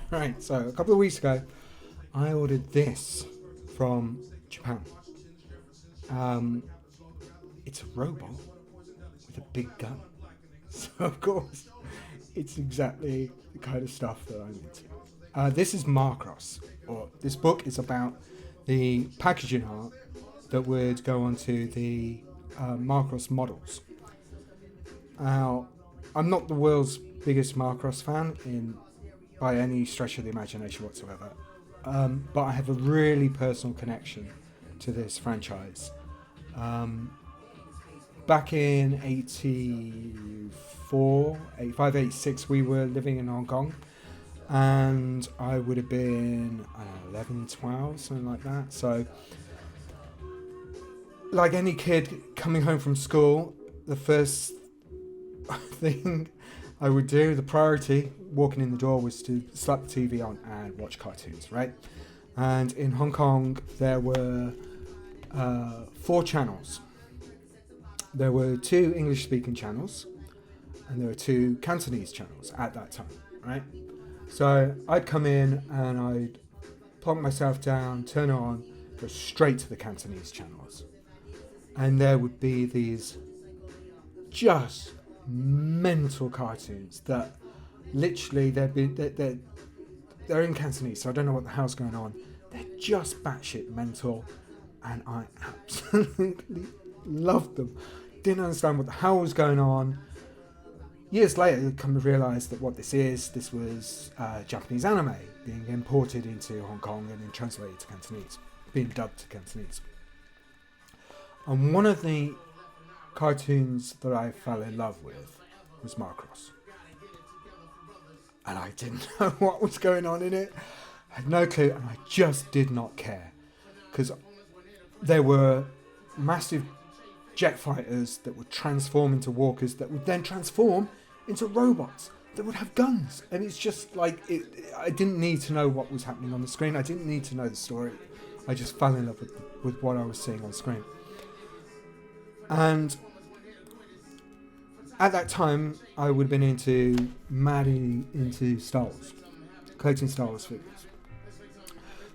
Right, so a couple of weeks ago, I ordered this from Japan. Um, it's a robot with a big gun. So, of course, it's exactly the kind of stuff that I'm into. This is Macross, or this book is about the packaging art that would go onto the Macross models. Now, I'm not the world's biggest Macross fan by any stretch of the imagination whatsoever, but I have a really personal connection to this franchise. Back in 84, 85, 86, we were living in Hong Kong, and I would have been, I don't know, 11, 12, something like that. So, like any kid coming home from school, the first thing I would do, the priority, walking in the door, was to slap the TV on and watch cartoons, right? And in Hong Kong, there were 4 channels. There were 2 English-speaking channels, and there were 2 Cantonese channels at that time, right? So I'd come in and I'd plonk myself down, turn it on, go straight to the Cantonese channels. And there would be these just mental cartoons that literally they're in Cantonese, so I don't know what the hell's going on. They're just batshit mental, and I absolutely loved them. Didn't understand what the hell was going on. Years later, I come to realise that what this was Japanese anime being imported into Hong Kong and then translated to Cantonese, being dubbed to Cantonese. And one of the cartoons that I fell in love with was Macross. And I didn't know what was going on in it. I had no clue, and I just did not care. Because there were massive jet fighters that would transform into walkers that would then transform into robots that would have guns. And it's just like, I didn't need to know what was happening on the screen. I didn't need to know the story. I just fell in love with what I was seeing on screen. And at that time, I would have been madly into Star Wars, collecting Star Wars figures.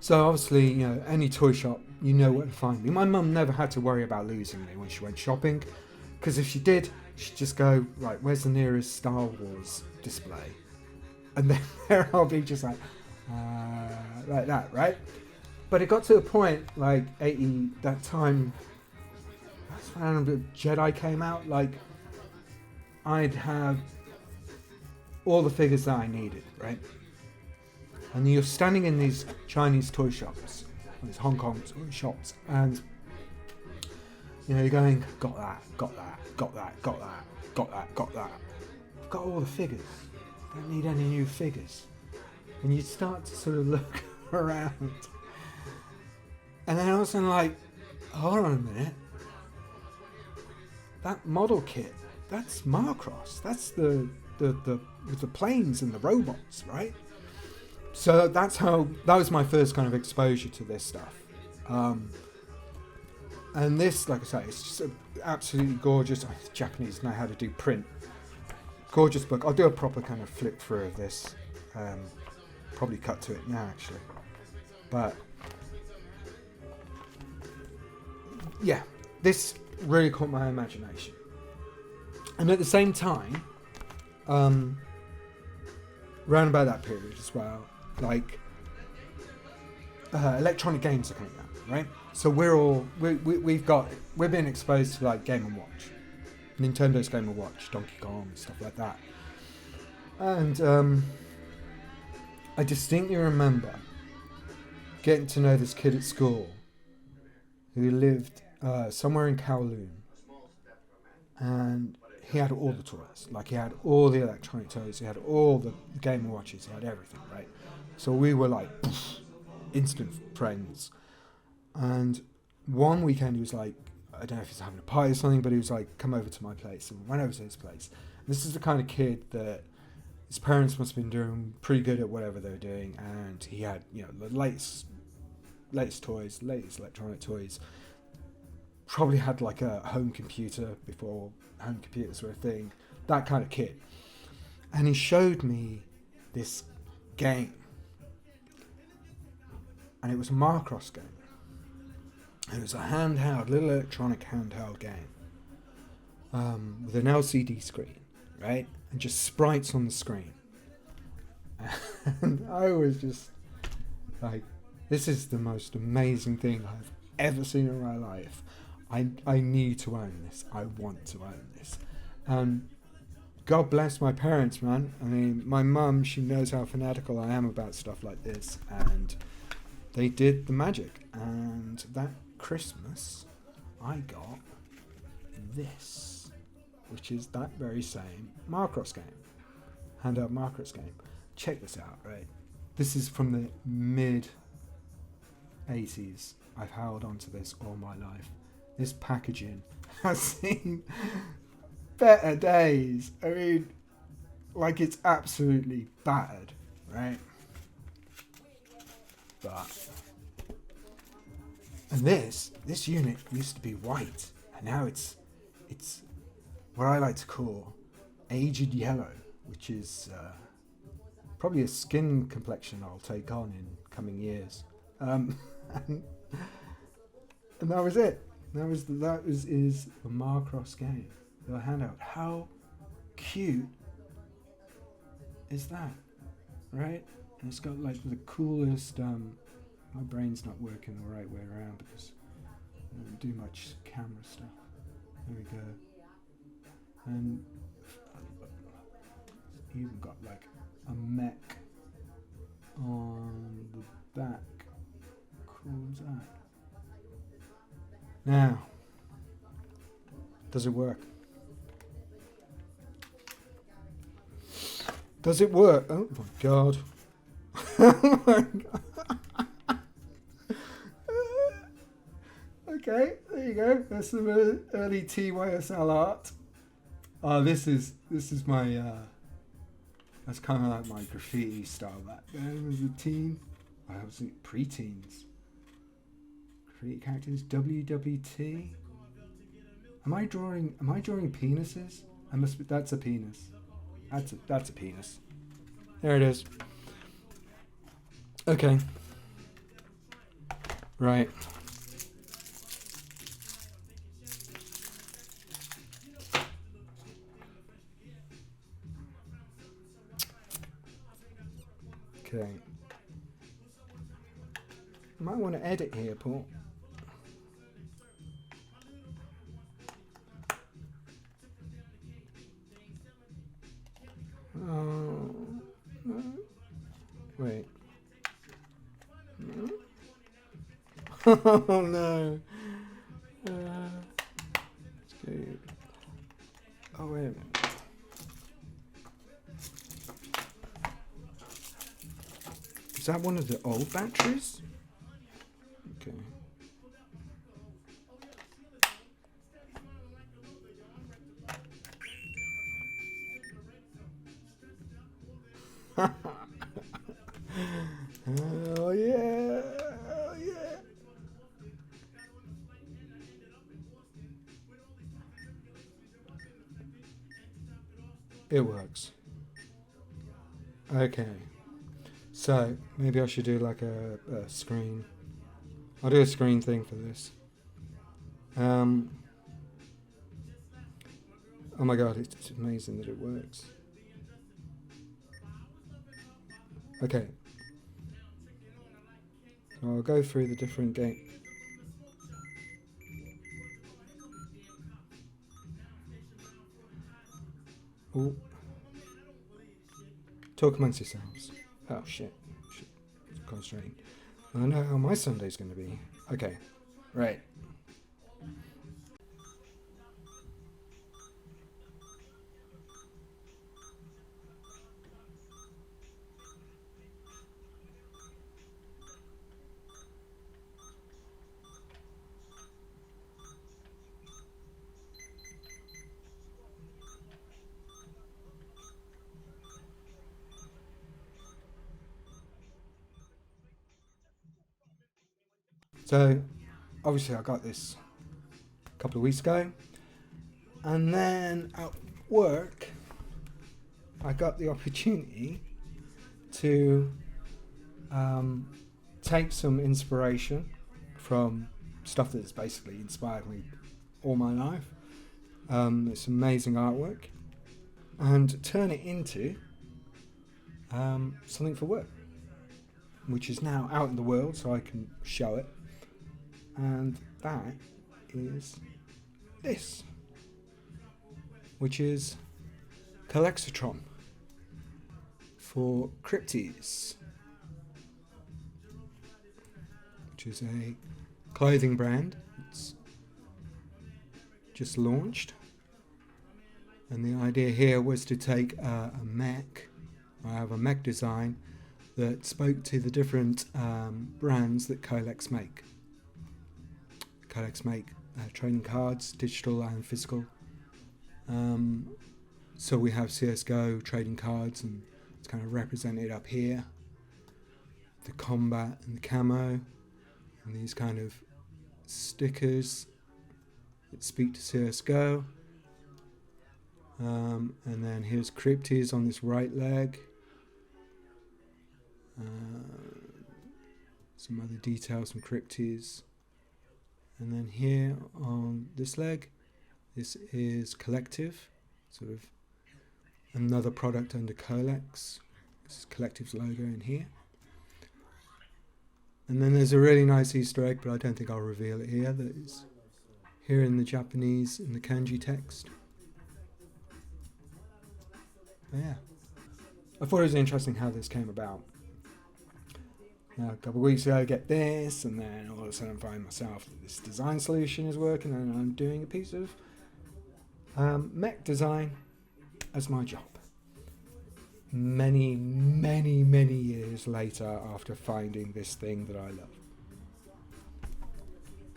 So obviously, any toy shop, you know where to find me. My mum never had to worry about losing me when she went shopping, because if she did, she'd just go, right, where's the nearest Star Wars display? And then there I'll be just like that, right? But it got to a point, like 80, that time, that's when the Jedi came out, like, I'd have all the figures that I needed, right? And you're standing in these Chinese toy shops, these Hong Kong toy shops, and you're going, got that, got that, got that, got that, got that, got that. I've got all the figures. Don't need any new figures. And you start to sort of look around, and then all of a sudden, like, hold on a minute. That model kit, that's Macross. That's the with the planes and the robots, right? So that was my first kind of exposure to this stuff. And this, like I say, it's just absolutely gorgeous. Japanese know how to do print. Gorgeous book. I'll do a proper kind of flip through of this. Probably cut to it now, actually. But yeah, this really caught my imagination. And at the same time, round about that period as well, like electronic games are coming out, right? So we've been exposed to like Game & Watch, Nintendo's Game & Watch, Donkey Kong, stuff like that. And I distinctly remember getting to know this kid at school who lived somewhere in Kowloon, and he had all the toys. Like, he had all the electronic toys, he had all the Game & Watches, he had everything, right? So we were like instant friends. And one weekend he was like, I don't know if he's having a party or something, but he was like, come over to my place. And we went over to his place. And this is the kind of kid that his parents must have been doing pretty good at whatever they were doing, and he had, the latest toys, latest electronic toys. Probably had like a home computer before home computers were a thing. That kind of kid. And he showed me this game, and it was a Macross game. It was a handheld, little electronic handheld game with an LCD screen, right? And just sprites on the screen. And I was just like, this is the most amazing thing I've ever seen in my life. I need to own this. I want to own this. And God bless my parents, man. I mean, my mum, she knows how fanatical I am about stuff like this. And they did the magic. And that Christmas, I got this, which is that very same Macross game. Handheld Macross game. Check this out, right? This is from the mid-80s. I've held on to this all my life. This packaging has seen better days. I mean, like, it's absolutely battered, right? But, and this unit used to be white, and now it's what I like to call aged yellow, which is probably a skin complexion I'll take on in coming years. And that was it. That was the Macross game. The handout. How cute is that, right? And it's got like the coolest. My brain's not working the right way around because I don't do much camera stuff. There we go. And it's even got like a mech on the back. Cool as that. Now, does it work? Does it work? Oh my god. Oh my god. Okay, there you go. That's some early TYSL art. This is my that's kind of like my graffiti style back then as a teen. I was pre-teens. Create characters, WWT. Am I drawing penises? That's a penis. That's a penis. There it is. Okay. Right. Okay. Might want to edit here, Paul. Wait. Oh no. Let's go. Oh wait a minute. Is that one of the old batteries? Okay. Oh yeah, oh yeah. It works. Okay. So maybe I should do like a screen. I'll do a screen thing for this. Oh my god, it's amazing that it works. Okay. So I'll go through the different games. Oh. Talk amongst yourselves. Oh shit. Concentrating. I know how my Sunday's going to be. Okay. Right. So, obviously I got this a couple of weeks ago, and then at work I got the opportunity to take some inspiration from stuff that's basically inspired me all my life. It's amazing artwork, and turn it into something for work, which is now out in the world so I can show it. And that is this, which is Kolexatron for Cryptees, which is a clothing brand. It's just launched, and the idea here was to take a mech. I have a mech design that spoke to the different brands that Kolex make. Kolex make trading cards, digital and physical. So we have CSGO trading cards, and it's kind of represented up here. The combat and the camo, and these kind of stickers that speak to CSGO. And then here's Cryptees on this right leg. Some other details from Cryptees. And then here on this leg, this is Collective, sort of another product under Kolex. This is Collective's logo in here. And then there's a really nice Easter egg, but I don't think I'll reveal it here. That is here in the Japanese, in the kanji text. But yeah, I thought it was interesting how this came about. A couple of weeks ago I get this, and then all of a sudden I find myself that this design solution is working, and I'm doing a piece of mech design as my job. Many, many, many years later after finding this thing that I love.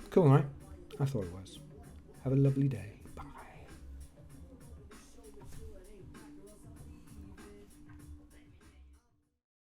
Cool, right? I thought it was. Have a lovely day.